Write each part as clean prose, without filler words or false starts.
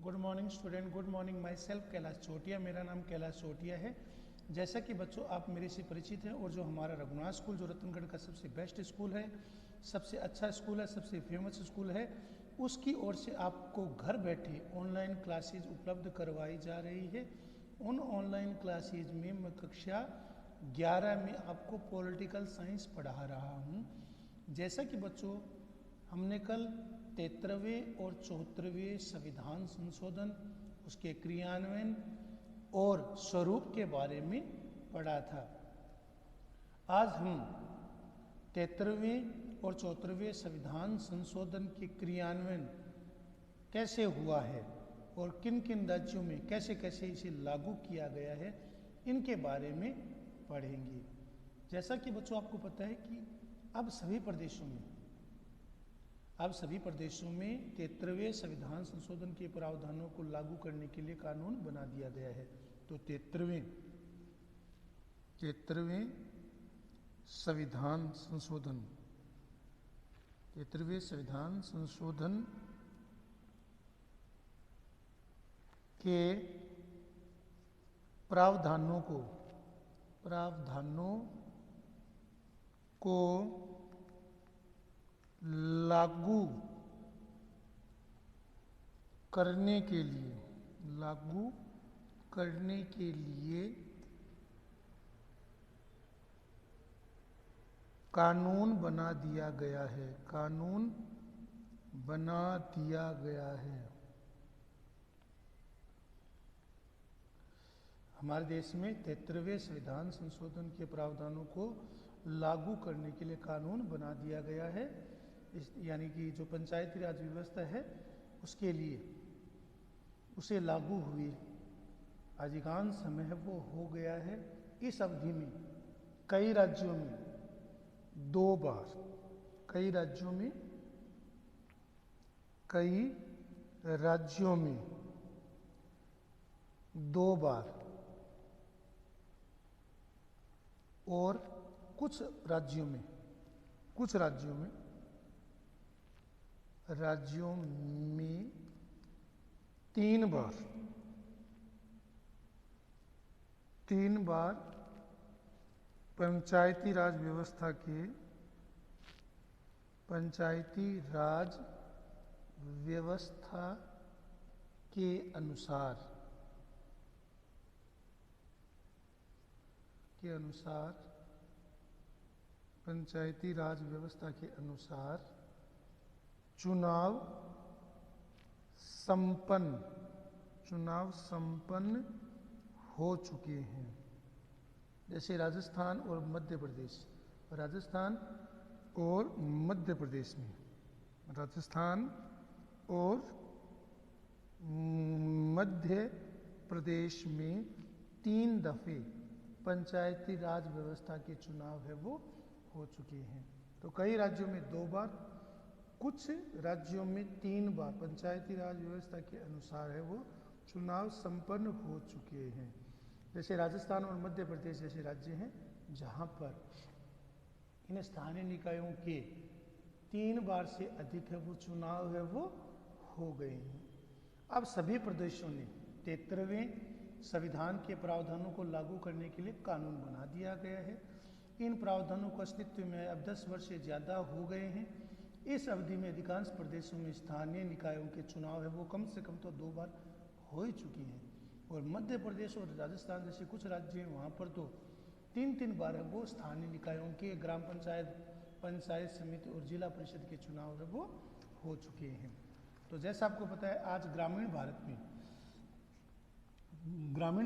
Good morning student, good morning. Myself Kailash Chotiya, मेरा नाम कैलाश चोटिया है। जैसा कि बच्चों आप मेरे से परिचित हैं और जो हमारा रघुनाथ स्कूल जो रतनगढ़ का सबसे बेस्ट स्कूल है, सबसे अच्छा स्कूल है, सबसे फेमस स्कूल है, उसकी ओर से आपको घर बैठे ऑनलाइन क्लासेज उपलब्ध करवाई जा रही है। उन ऑनलाइन क्लासेज में मैं कक्षा 11 में आपको पॉलिटिकल साइंस पढ़ा रहा हूँ। जैसा कि बच्चों हमने कल 73वें और 74वें संविधान संशोधन, उसके क्रियान्वयन और स्वरूप के बारे में पढ़ा था। आज हम 73वें और 74वें संविधान संशोधन के क्रियान्वयन कैसे हुआ है और किन किन राज्यों में कैसे कैसे इसे लागू किया गया है, इनके बारे में पढ़ेंगे। जैसा कि बच्चों आपको पता है कि अब सभी प्रदेशों में 73वें संविधान संशोधन के प्रावधानों को लागू करने के लिए कानून बना दिया गया है। तो 73वें संविधान संशोधन 73वें संविधान संशोधन के प्रावधानों को लागू करने के लिए कानून बना दिया गया है। हमारे देश में 73वें संविधान संशोधन के प्रावधानों को लागू करने के लिए कानून बना दिया गया है। यानी कि जो पंचायती राज व्यवस्था है उसके लिए उसे लागू हुए अधिकांश समय वो हो गया है। इस अवधि में कई राज्यों में दो बार और कुछ राज्यों में 3 बार पंचायती राज व्यवस्था के अनुसार पंचायती राज व्यवस्था के अनुसार चुनाव संपन्न हो चुके हैं। जैसे राजस्थान और मध्य प्रदेश में 3 दफे पंचायती राज व्यवस्था के चुनाव है वो हो चुके हैं। तो कई राज्यों में 2 बार, कुछ राज्यों में 3 बार पंचायती राज व्यवस्था के अनुसार है वो चुनाव संपन्न हो चुके हैं। जैसे राजस्थान और मध्य प्रदेश जैसे राज्य हैं जहां पर इन स्थानीय निकायों के 3 बार से अधिक है वो चुनाव है वो हो गए हैं। अब सभी प्रदेशों ने 73वें संविधान के प्रावधानों को लागू करने के लिए कानून बना दिया गया है। इन प्रावधानों को अस्तित्व में अब 10 वर्ष से ज़्यादा हो गए हैं। इस अवधि में अधिकांश प्रदेशों में स्थानीय निकायों के चुनाव है वो कम से कम तो 2 बार हो ही चुकी हैं। और मध्य प्रदेश और राजस्थान जैसे कुछ राज्य हैं वहाँ पर तो 3 बार है वो स्थानीय निकायों के ग्राम पंचायत, पंचायत समिति और जिला परिषद के चुनाव है वो हो चुके हैं। तो जैसा आपको पता है आज ग्रामीण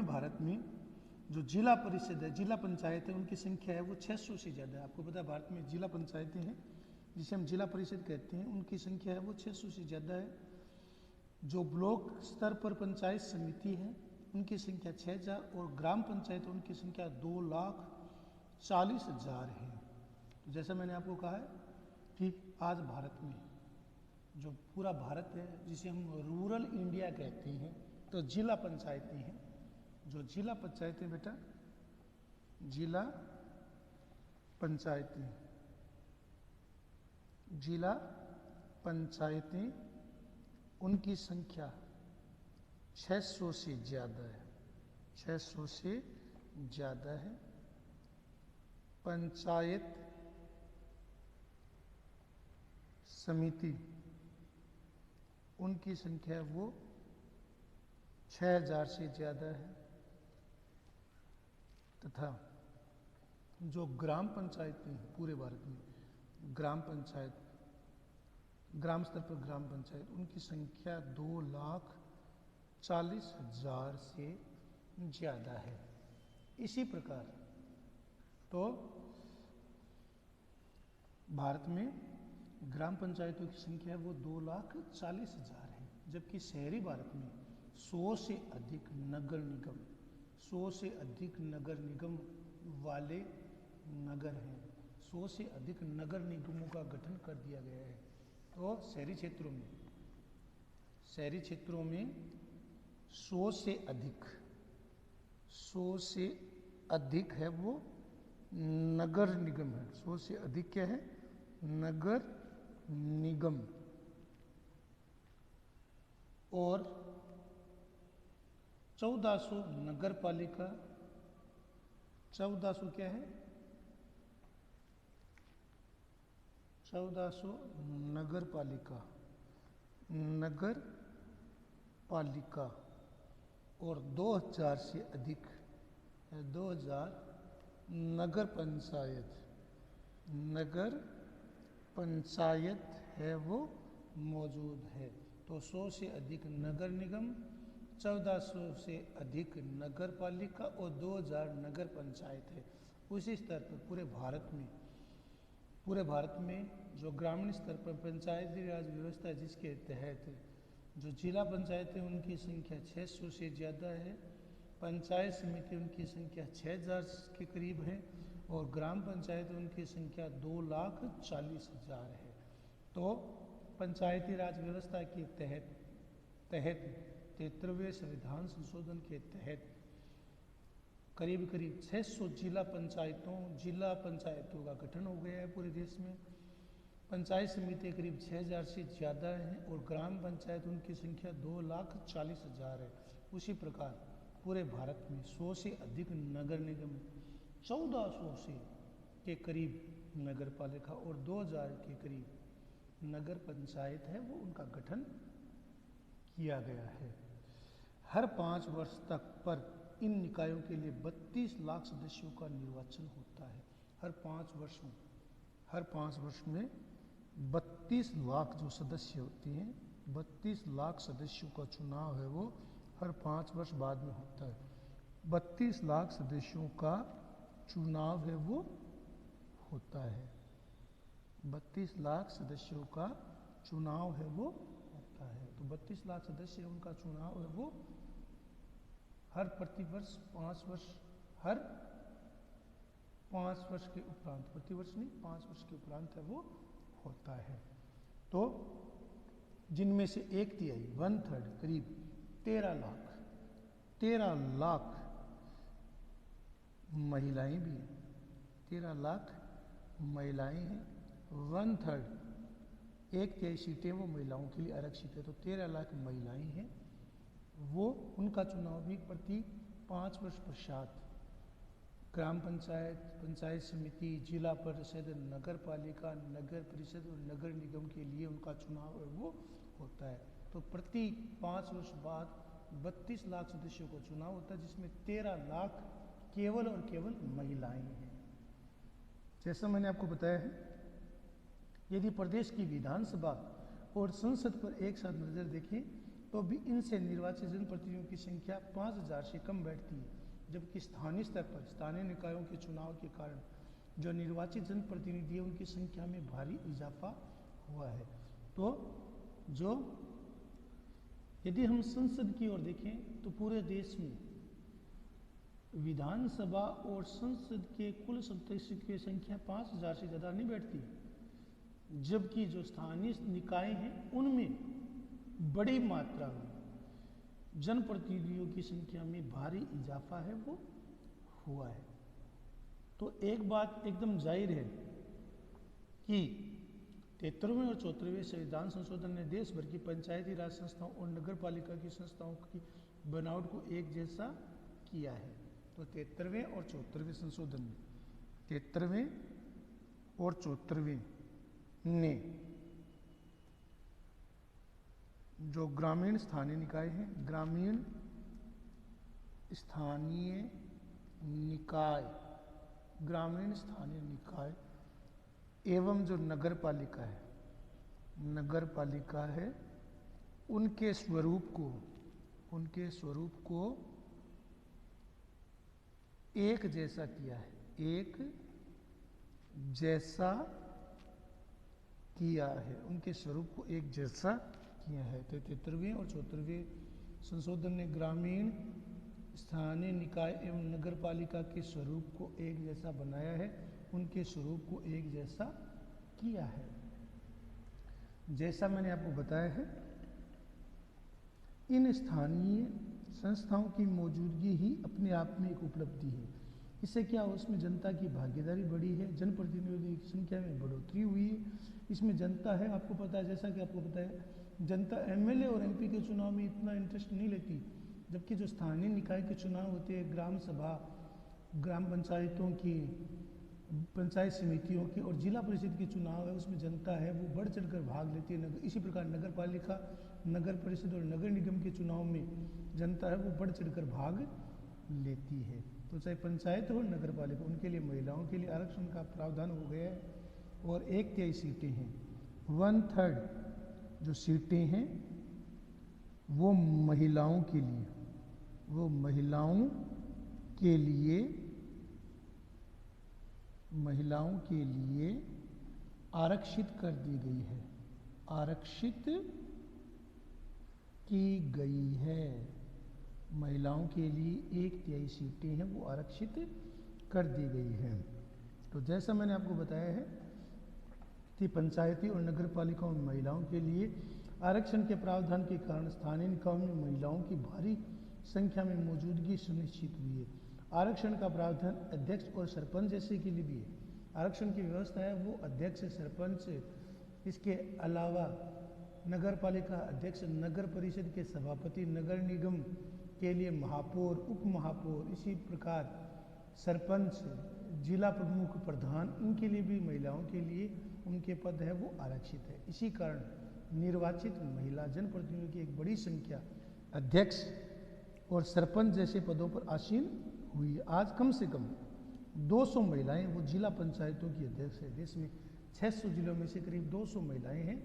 भारत में जो जिला परिषद है, जिला पंचायत है, उनकी संख्या है वो 600 से ज़्यादा है। आपको पता है भारत में जिला पंचायतें हैं जिसे हम जिला परिषद कहते हैं, उनकी संख्या है वो 600 से ज़्यादा है। जो ब्लॉक स्तर पर पंचायत समिति है उनकी संख्या 6000 और ग्राम पंचायत उनकी संख्या 2,40,000 है। तो जैसा मैंने आपको कहा है कि आज भारत में जो पूरा भारत है जिसे हम रूरल इंडिया कहते हैं, तो जिला पंचायतें हैं। जो जिला पंचायतें बेटा, जिला पंचायतें उनकी संख्या 600 से ज़्यादा है, 600 से ज़्यादा है। पंचायत समिति उनकी संख्या वो 6000 से ज़्यादा है। तथा जो ग्राम पंचायतें हैं पूरे भारत में, ग्राम पंचायत, ग्राम स्तर पर ग्राम पंचायत, उनकी संख्या 2,40,000 से ज़्यादा है। इसी प्रकार तो भारत में ग्राम पंचायतों की संख्या वो 2,40,000 है, जबकि शहरी भारत में 100 से अधिक नगर निगम, 100 से अधिक नगर निगम वाले नगर हैं। 100 से अधिक नगर निगमों का गठन कर दिया गया है। तो शहरी क्षेत्रों में 100 से अधिक, 100 से अधिक है वो नगर निगम है। 100 से अधिक क्या है? नगर निगम। और 1400 नगर पालिका, 1400 क्या है? 1400 नगर पालिका, नगर पालिका। और 2000 से अधिक है 2000 नगर पंचायत, नगर पंचायत है वो मौजूद है। तो 100 से अधिक नगर निगम, 1400 से अधिक नगर पालिका और 2000 नगर पंचायत है। उसी स्तर पर पूरे भारत में जो ग्रामीण स्तर पर पंचायती राज व्यवस्था है, जिसके तहत जो जिला पंचायतें उनकी संख्या 600 से ज़्यादा है, पंचायत समिति उनकी संख्या 6000 के करीब है और ग्राम पंचायत उनकी संख्या 2,40,000 है। तो पंचायती राज व्यवस्था के तहत 73वें संविधान संशोधन के तहत करीब 600 जिला पंचायतों का गठन हो गया है पूरे देश में। पंचायत समिति करीब 6000 से ज़्यादा हैं और ग्राम पंचायत उनकी संख्या 2,40,000 है। उसी प्रकार पूरे भारत में 100 से अधिक नगर निगम, 1400 से के करीब नगर पालिका और 2000 के करीब नगर पंचायत है वो उनका गठन किया गया है। हर 5 वर्ष तक पर इन निकायों के लिए 32 लाख सदस्यों का निर्वाचन होता है। हर 5 वर्ष में 32 लाख जो सदस्य होते हैं, 32 लाख सदस्यों का चुनाव है वो हर 5 वर्ष बाद में होता है। 32 लाख सदस्यों का चुनाव है वो होता है। 32 लाख सदस्यों का चुनाव है वो होता है। तो 32 लाख सदस्य उनका चुनाव है वो हर प्रतिवर्ष 5 वर्ष, हर 5 वर्ष के उपरांत, प्रतिवर्ष नहीं 5 वर्ष के उपरांत है वो होता है। तो जिनमें से 1/3 1/3 करीब 13 लाख महिलाएं भी हैं, 13 लाख महिलाएं हैं। 1/3 1/3 सीटें वो महिलाओं के लिए आरक्षित है। तो 13 लाख महिलाएं हैं, वो उनका चुनाव भी प्रति 5 वर्ष पश्चात ग्राम पंचायत, पंचायत समिति, जिला परिषद, नगर पालिका, नगर परिषद और नगर निगम के लिए उनका चुनाव है वो होता है। तो प्रति 5 वर्ष बाद 32 लाख सदस्यों का चुनाव होता है, जिसमें 13 लाख केवल और केवल महिलाएं हैं। जैसा मैंने आपको बताया है, यदि प्रदेश की विधानसभा और संसद पर एक साथ नजर देखें तो भी इनसे निर्वाचित जनप्रतिनिधियों की संख्या 5000 से कम बैठती है, जबकि स्थानीय स्तर पर स्थानीय निकायों के चुनाव के कारण जो निर्वाचित जनप्रतिनिधि है उनकी संख्या में भारी इजाफा हुआ है। तो जो यदि हम संसद की ओर देखें तो पूरे देश में विधानसभा और संसद के कुल सदस्यों की संख्या 5000 से ज़्यादा नहीं बैठती, जबकि जो स्थानीय निकाय हैं उनमें बड़ी मात्रा में जनप्रतिनिधियों की संख्या में भारी इजाफा है वो हुआ है। तो एक बात एकदम जाहिर है कि 73वें और 74वें संविधान संशोधन ने देश भर की पंचायती राज संस्थाओं और नगर पालिका की संस्थाओं की बनावट को एक जैसा किया है। तो 73वें और 74वें संशोधन में 73वें और 74वें ने जो ग्रामीण स्थानीय निकाय हैं, ग्रामीण स्थानीय निकाय, ग्रामीण स्थानीय निकाय एवं जो नगर पालिका है, उनके स्वरूप को एक जैसा किया है, एक जैसा किया है, उनके स्वरूप को एक जैसा किया है। तो 73वें और 74वें संशोधन ने ग्रामीण स्थानीय निकाय एवं नगर पालिका के स्वरूप को एक जैसा बनाया है, उनके स्वरूप को एक जैसा किया है। जैसा मैंने आपको बताया है, इन स्थानीय संस्थाओं की मौजूदगी ही अपने आप में एक उपलब्धि है। इससे क्या हो, उसमें जनता की भागीदारी बढ़ी है, जनप्रतिनिधियों की संख्या में बढ़ोतरी हुई है। इसमें जनता है, आपको पता है, जैसा कि आपको पता है, जनता एमएलए और एमपी के चुनाव में इतना इंटरेस्ट नहीं लेती, जबकि जो स्थानीय निकाय के चुनाव होते हैं, ग्राम सभा, ग्राम पंचायतों की, पंचायत समितियों की और जिला परिषद के चुनाव है, उसमें जनता है वो बढ़ चढ़कर भाग लेती है। इसी प्रकार नगर पालिका, नगर परिषद और नगर निगम के चुनाव में जनता है वो बढ़ चढ़कर भाग लेती है। तो चाहे पंचायत हो नगर पालिका, उनके लिए महिलाओं के लिए आरक्षण का प्रावधान हो गया है और 1/3 सीटें हैं, 1/3 जो सीटें हैं वो महिलाओं के लिए, महिलाओं के लिए आरक्षित कर दी गई है, आरक्षित की गई है। महिलाओं के लिए 1/3 सीटें हैं वो आरक्षित कर दी गई हैं। तो जैसा मैंने आपको बताया है कि पंचायती और नगर पालिकाओं में महिलाओं के लिए आरक्षण के प्रावधान के कारण स्थानीय निकायों में महिलाओं की भारी संख्या में मौजूदगी सुनिश्चित हुई है। आरक्षण का प्रावधान अध्यक्ष और सरपंच जैसे के लिए भी है। आरक्षण की व्यवस्था है वो अध्यक्ष, सरपंच, इसके अलावा नगर पालिका अध्यक्ष, नगर परिषद के सभापति, नगर निगम के लिए महापौर, उप महापौर, इसी प्रकार सरपंच, जिला प्रमुख, प्रधान, इनके लिए भी महिलाओं के लिए उनके पद है वो आरक्षित है। इसी कारण निर्वाचित महिला जनप्रतिनिधियों की एक बड़ी संख्या अध्यक्ष और सरपंच जैसे पदों पर आसीन हुई है। आज कम से कम 200 महिलाएं वो जिला पंचायतों की अध्यक्ष है। देश में 600 जिलों में से करीब 200 महिलाएं हैं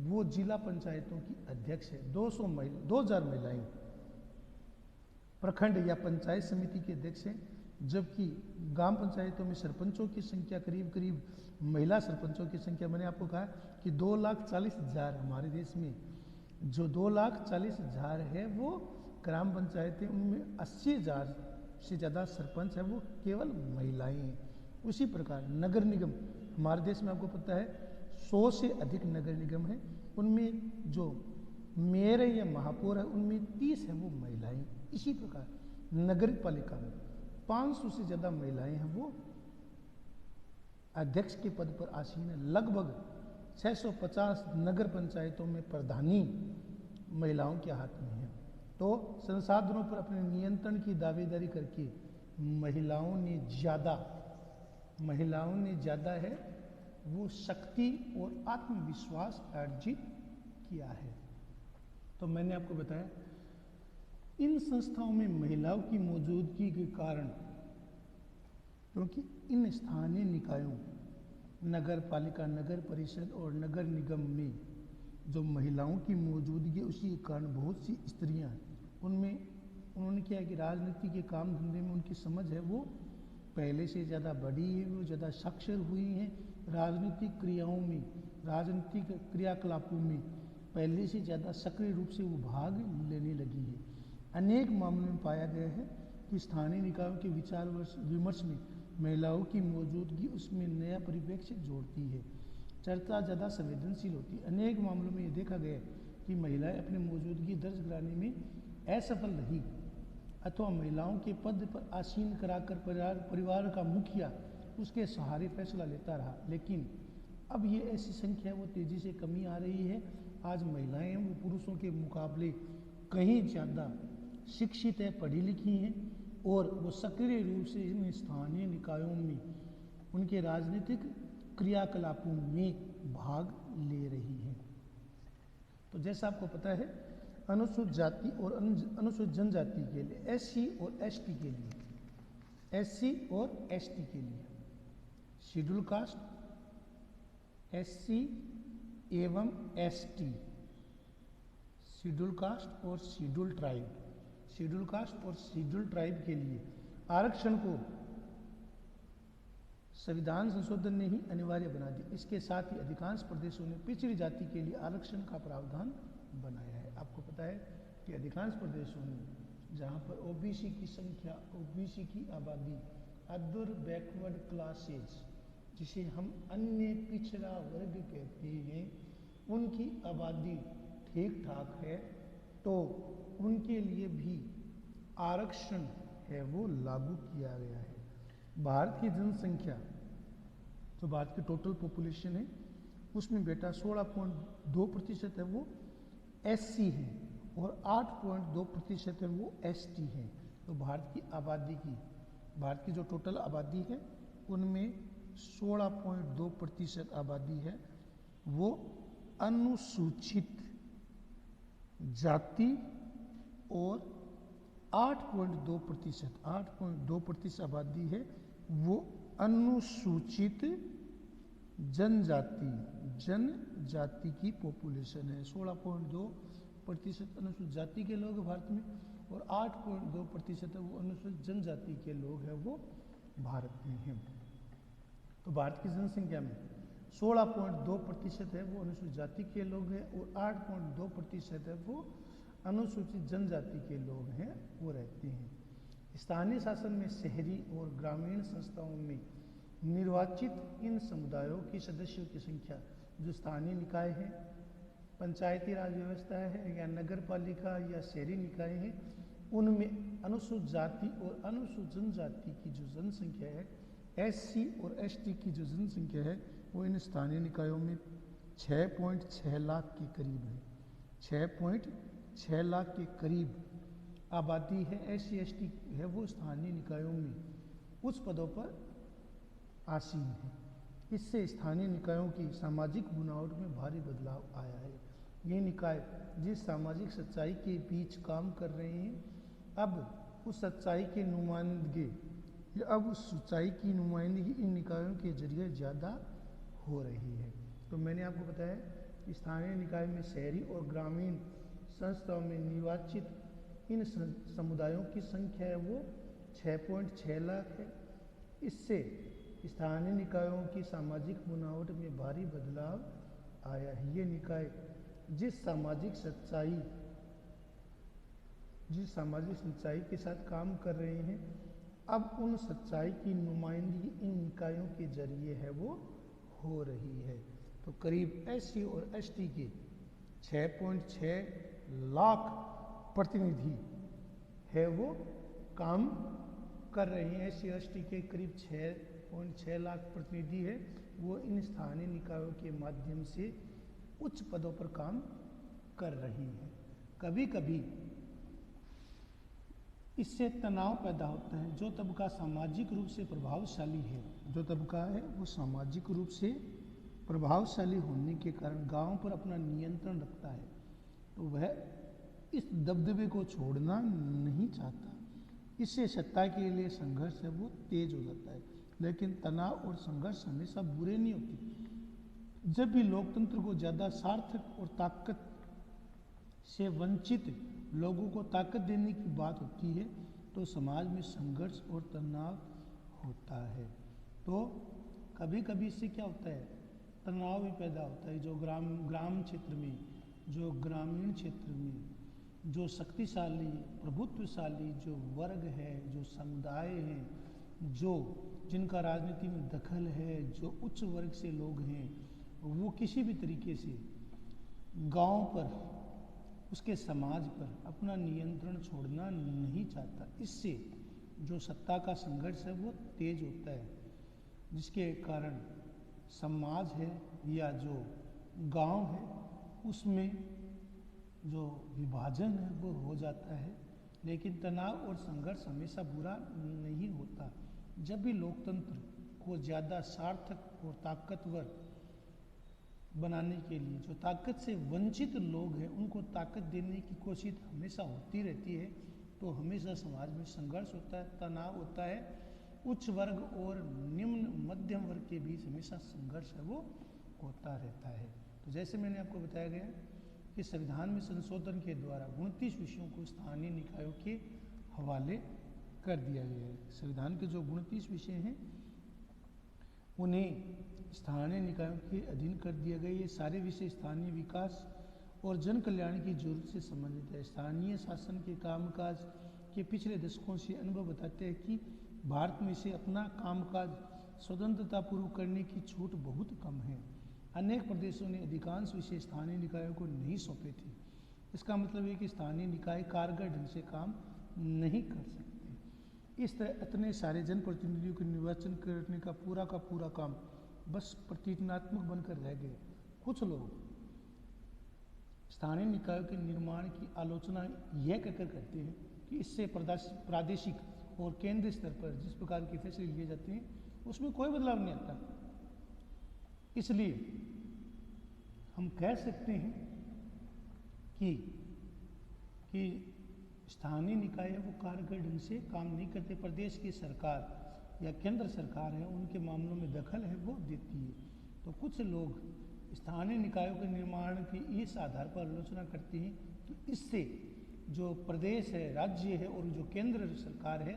वो जिला पंचायतों की अध्यक्ष है। 2000 महिलाएं प्रखंड या पंचायत समिति के अध्यक्ष हैं, जबकि ग्राम पंचायतों में सरपंचों की संख्या करीब महिला सरपंचों की संख्या, मैंने आपको कहा कि 2,40,000 हमारे देश में जो 2,40,000 है वो ग्राम पंचायतें, उनमें 80,000 से ज़्यादा सरपंच है वो केवल महिलाएं हैं। उसी प्रकार नगर निगम, हमारे देश में आपको पता है 100 से अधिक नगर निगम है, उनमें जो मेयर या महापौर है उनमें 30 है वो महिलाएं। इसी प्रकार नगर पालिका में 500 से ज़्यादा महिलाएं हैं वो अध्यक्ष के पद पर आसीन है। लगभग 650 नगर पंचायतों में प्रधानी महिलाओं के हाथ में है। तो संसाधनों पर अपने नियंत्रण की दावेदारी करके महिलाओं ने ज़्यादा है वो शक्ति और आत्मविश्वास अर्जित किया है। तो मैंने आपको बताया इन संस्थाओं में महिलाओं की मौजूदगी के कारण, क्योंकि इन स्थानीय निकायों, नगर पालिका, नगर परिषद और नगर निगम में जो महिलाओं की मौजूदगी, उसी के कारण बहुत सी स्त्रियां उन्होंने क्या है कि राजनीति के काम धंधे में उनकी समझ है वो पहले से ज़्यादा बढ़ी है, वो ज़्यादा साक्षर हुई हैं, राजनीतिक क्रियाओं में, राजनीतिक क्रियाकलापों में पहले से ज़्यादा सक्रिय रूप से वो भाग लेने लगी है। अनेक मामलों में पाया गया है कि स्थानीय निकायों के विचार विमर्श में महिलाओं की मौजूदगी उसमें नया परिप्रेक्ष्य जोड़ती है, चर्चा ज़्यादा संवेदनशील होती है। अनेक मामलों में ये देखा गया है कि महिलाएं अपनी मौजूदगी दर्ज कराने में असफल रही अथवा महिलाओं के पद पर आसीन कराकर परिवार का मुखिया उसके सहारे फैसला लेता रहा। लेकिन अब ये ऐसी संख्या वो तेज़ी से कमी आ रही है। आज महिलाएं वो पुरुषों के मुकाबले कहीं ज़्यादा शिक्षित है, पढ़ी लिखी हैं और वो सक्रिय रूप से इन स्थानीय निकायों में उनके राजनीतिक क्रियाकलापों में भाग ले रही हैं। तो जैसा आपको पता है, अनुसूचित जाति और अनुसूचित जनजाति के लिए, एससी और एसटी के लिए, एससी और एसटी के लिए शेड्यूल कास्ट, एससी एवं एसटी, शेड्यूल कास्ट और शेड्यूल ट्राइब, शेड्यूल कास्ट और शेड्यूल ट्राइब के लिए आरक्षण को संविधान संशोधन ने ही अनिवार्य बना दी। इसके साथ ही अधिकांश प्रदेशों ने पिछड़ी जाति के लिए आरक्षण का प्रावधान बनाया है। आपको पता है कि अधिकांश प्रदेशों में जहाँ पर ओबीसी की संख्या, ओबीसी की आबादी, अदर बैकवर्ड क्लासेज जिसे हम अन्य पिछड़ा वर्ग कहते हैं, उनकी आबादी ठीक ठाक है, तो उनके लिए भी आरक्षण है वो लागू किया गया है। भारत की जनसंख्या, जो भारत की टोटल पॉपुलेशन है, उसमें बेटा 16.2% है वो एससी है और 8.2% है वो एसटी है। तो भारत की आबादी की, भारत की जो टोटल आबादी है उनमें 16.2% आबादी है वो अनुसूचित जाति और 8.2% आबादी है वो अनुसूचित जनजाति की पॉपुलेशन है। 16.2% अनुसूचित जाति के लोग भारत में और 8.2% है वो अनुसूचित जनजाति के लोग हैं वो भारत में हैं। तो भारत की जनसंख्या में 16.2% है वो अनुसूचित जाति के लोग हैं और 8.2% है वो अनुसूचित जनजाति के लोग हैं वो रहते हैं। स्थानीय शासन में शहरी और ग्रामीण संस्थाओं में निर्वाचित इन समुदायों के सदस्यों की संख्या, जो स्थानीय निकाय हैं, पंचायती राज व्यवस्था है या नगर पालिका या शहरी निकाय हैं, उनमें अनुसूचित जाति और अनुसूचित जनजाति की जो जनसंख्या है, एससी और एसटी की जो जनसंख्या है, वो इन स्थानीय निकायों में 6.6 लाख के करीब है। 6.6 लाख के करीब आबादी है, एससी एसटी है वो स्थानीय निकायों में उच्च पदों पर आसीन है। इससे स्थानीय निकायों की सामाजिक बनावट में भारी बदलाव आया है। ये निकाय जिस सामाजिक सच्चाई के बीच काम कर रहे हैं, अब उस सच्चाई के नुमाइंदगी की नुमाइंदगी इन निकायों के जरिए ज़्यादा हो रही है। तो मैंने आपको बताया कि स्थानीय निकाय में शहरी और ग्रामीण संस्थाओं में निर्वाचित इन समुदायों की संख्या है वो 6.6 लाख है। इससे स्थानीय निकायों की सामाजिक बनावट में भारी बदलाव आया है। ये निकाय जिस सामाजिक सच्चाई के साथ काम कर रहे हैं, अब उन सच्चाई की नुमाइंदगी इन निकायों के जरिए है वो हो रही है। तो करीब एससी और एसटी के 6.6 लाख प्रतिनिधि है वो काम कर रहे हैं। एससी एसटी के करीब 6.6 लाख प्रतिनिधि है वो इन स्थानीय निकायों के माध्यम से उच्च पदों पर काम कर रही हैं। कभी कभी इससे तनाव पैदा होता है। जो तबका सामाजिक रूप से प्रभावशाली है, जो तबका है वो सामाजिक रूप से प्रभावशाली होने के कारण गांव पर अपना नियंत्रण रखता है, तो वह इस दबदबे को छोड़ना नहीं चाहता। इससे सत्ता के लिए संघर्ष है वो तेज हो जाता है। लेकिन तनाव और संघर्ष हमेशा बुरे नहीं होते। जब भी लोकतंत्र को ज़्यादा सार्थक और ताकत से वंचित लोगों को ताकत देने की बात होती है, तो समाज में संघर्ष और तनाव होता है। तो कभी कभी इससे क्या होता है, तनाव भी पैदा होता है। जो ग्राम क्षेत्र में, जो ग्रामीण क्षेत्र में जो शक्तिशाली, प्रभुत्वशाली जो वर्ग है, जो समुदाय हैं, जिनका राजनीति में दखल है, जो उच्च वर्ग से लोग हैं, वो किसी भी तरीके से गांव पर, उसके समाज पर अपना नियंत्रण छोड़ना नहीं चाहता। इससे जो सत्ता का संघर्ष है वो तेज होता है, जिसके कारण समाज है या जो गांव है उसमें जो विभाजन है वो हो जाता है, लेकिन तनाव और संघर्ष हमेशा बुरा नहीं होता। जब भी लोकतंत्र को ज़्यादा सार्थक और ताकतवर बनाने के लिए जो ताकत से वंचित लोग हैं उनको ताकत देने की कोशिश हमेशा होती रहती है, तो हमेशा समाज में संघर्ष होता है, तनाव होता है। उच्च वर्ग और निम्न मध्यम वर्ग के बीच हमेशा संघर्ष है वो होता रहता है। तो जैसे मैंने आपको बताया गया कि संविधान में संशोधन के द्वारा 29 विषयों को स्थानीय निकायों के हवाले कर दिया गया है। संविधान के जो 29 विषय हैं उन्हें स्थानीय निकायों के अधीन कर दिया गया। ये सारे विषय स्थानीय विकास और जन कल्याण की जरूरत से संबंधित है। स्थानीय शासन के कामकाज के पिछले दशकों से अनुभव बताते हैं कि भारत में से अपना कामकाज स्वतंत्रतापूर्वक करने की छूट बहुत कम है। अनेक प्रदेशों ने अधिकांश विषय स्थानीय निकायों को नहीं सौंपे थे। इसका मतलब है कि स्थानीय निकाय कारगर ढंग से काम नहीं कर सकते। इस तरह इतने सारे जनप्रतिनिधियों के निर्वाचन करने का पूरा काम बस प्रतीकात्मक बनकर रह गए। कुछ लोग स्थानीय निकायों के निर्माण की आलोचना यह कहकर करते हैं कि इससे प्रादेशिक और केंद्रीय स्तर पर जिस प्रकार के फैसले लिए जाते हैं उसमें कोई बदलाव नहीं आता। इसलिए हम कह सकते हैं कि स्थानीय निकाय है वो कारगर ढंग से काम नहीं करते। प्रदेश की सरकार या केंद्र सरकार है उनके मामलों में दखल है वो देती है। तो कुछ लोग स्थानीय निकायों के निर्माण की इस आधार पर आलोचना करते हैं कि इससे जो प्रदेश है, राज्य है और जो केंद्र सरकार है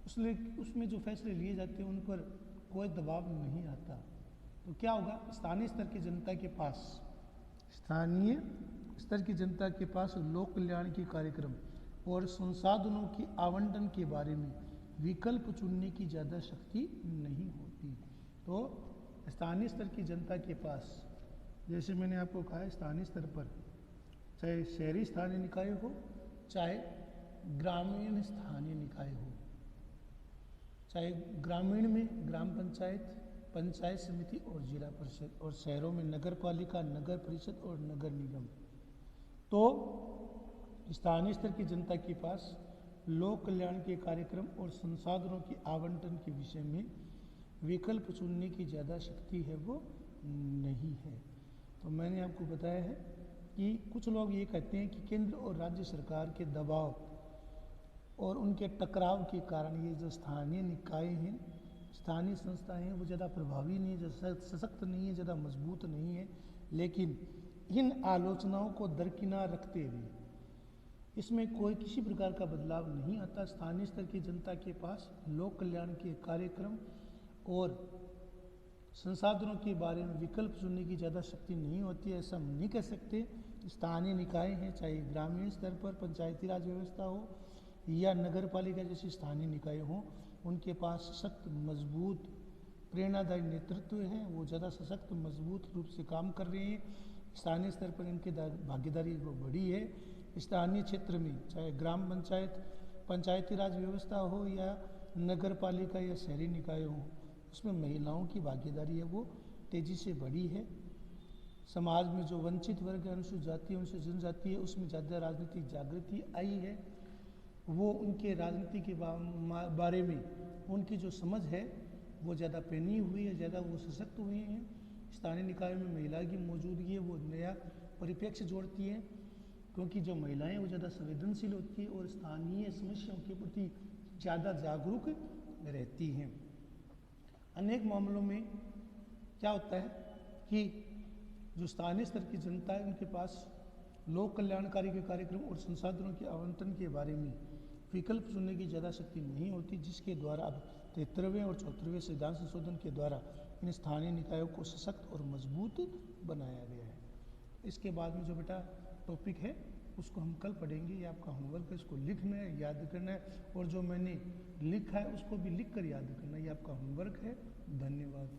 उसमें जो फैसले लिए जाते हैं उन पर कोई दबाव नहीं आता। तो क्या होगा, स्थानीय स्तर की जनता के पास लोक कल्याण के कार्यक्रम और संसाधनों के आवंटन के बारे में विकल्प चुनने की ज़्यादा शक्ति नहीं होती। तो स्थानीय स्तर की जनता के पास, जैसे मैंने आपको कहा, स्थानीय स्तर पर चाहे शहरी स्थानीय निकाय हो चाहे ग्रामीण स्थानीय निकाय हो, चाहे ग्रामीण में ग्राम पंचायत, पंचायत समिति और जिला परिषद, और शहरों में नगर पालिका, नगर परिषद और नगर निगम। तो स्थानीय स्तर की जनता के पास लोक कल्याण के कार्यक्रम और संसाधनों के आवंटन के विषय में विकल्प चुनने की ज़्यादा शक्ति है वो नहीं है। तो मैंने आपको बताया है कि कुछ लोग ये कहते हैं कि केंद्र और राज्य सरकार के दबाव और उनके टकराव के कारण ये जो स्थानीय निकाय हैं, स्थानीय संस्थाएं हैं, वो ज़्यादा प्रभावी नहीं है, सशक्त नहीं है, ज़्यादा मजबूत नहीं है। लेकिन इन आलोचनाओं को दरकिनार रखते हुए इसमें कोई किसी प्रकार का बदलाव नहीं आता। स्थानीय स्तर की जनता के पास लोक कल्याण के कार्यक्रम और संसाधनों के बारे में विकल्प चुनने की ज़्यादा शक्ति नहीं होती है, ऐसा हम नहीं कह सकते। स्थानीय निकाय हैं, चाहे ग्रामीण स्तर पर पंचायती राज व्यवस्था हो या नगर पालिका जैसी स्थानीय निकाय हो, उनके पास सख्त, मजबूत, प्रेरणादायी नेतृत्व है, वो ज़्यादा सशक्त, मजबूत रूप से काम कर रहे हैं। स्थानीय स्तर पर इनकी भागीदारी वो बड़ी है। स्थानीय क्षेत्र में चाहे ग्राम पंचायत, पंचायती राज व्यवस्था हो या नगर पालिका या शहरी निकाय हो, उसमें महिलाओं की भागीदारी है वो तेज़ी से बढ़ी है। समाज में जो वंचित वर्ग है, अनुसूचित जाति, अनुसूचित जनजाति है, उसमें ज़्यादा राजनीतिक जागृति आई है। वो उनके राजनीति के बारे में उनकी जो समझ है वो ज़्यादा पैनी हुई है, ज़्यादा वो सशक्त हुए हैं। स्थानीय निकायों में महिला की मौजूदगी है वो नया परिप्रेक्ष्य जोड़ती है, क्योंकि जो महिलाएं वो ज़्यादा संवेदनशील होती है और स्थानीय समस्याओं के प्रति ज़्यादा जागरूक रहती हैं। अनेक मामलों में क्या होता है कि जो स्थानीय स्तर की जनता है उनके पास लोक कल्याणकारी के कार्यक्रम और संसाधनों के आवंटन के बारे में विकल्प चुनने की ज़्यादा शक्ति नहीं होती, जिसके द्वारा अब 73वें और 74वें संविधान संशोधन के द्वारा इन स्थानीय निकायों को सशक्त और मजबूत बनाया गया है। इसके बाद में जो बेटा टॉपिक है उसको हम कल पढ़ेंगे। ये आपका होमवर्क है, इसको लिखना है, याद करना है, और जो मैंने लिखा है उसको भी लिख कर याद करना है। ये आपका होमवर्क है। धन्यवाद।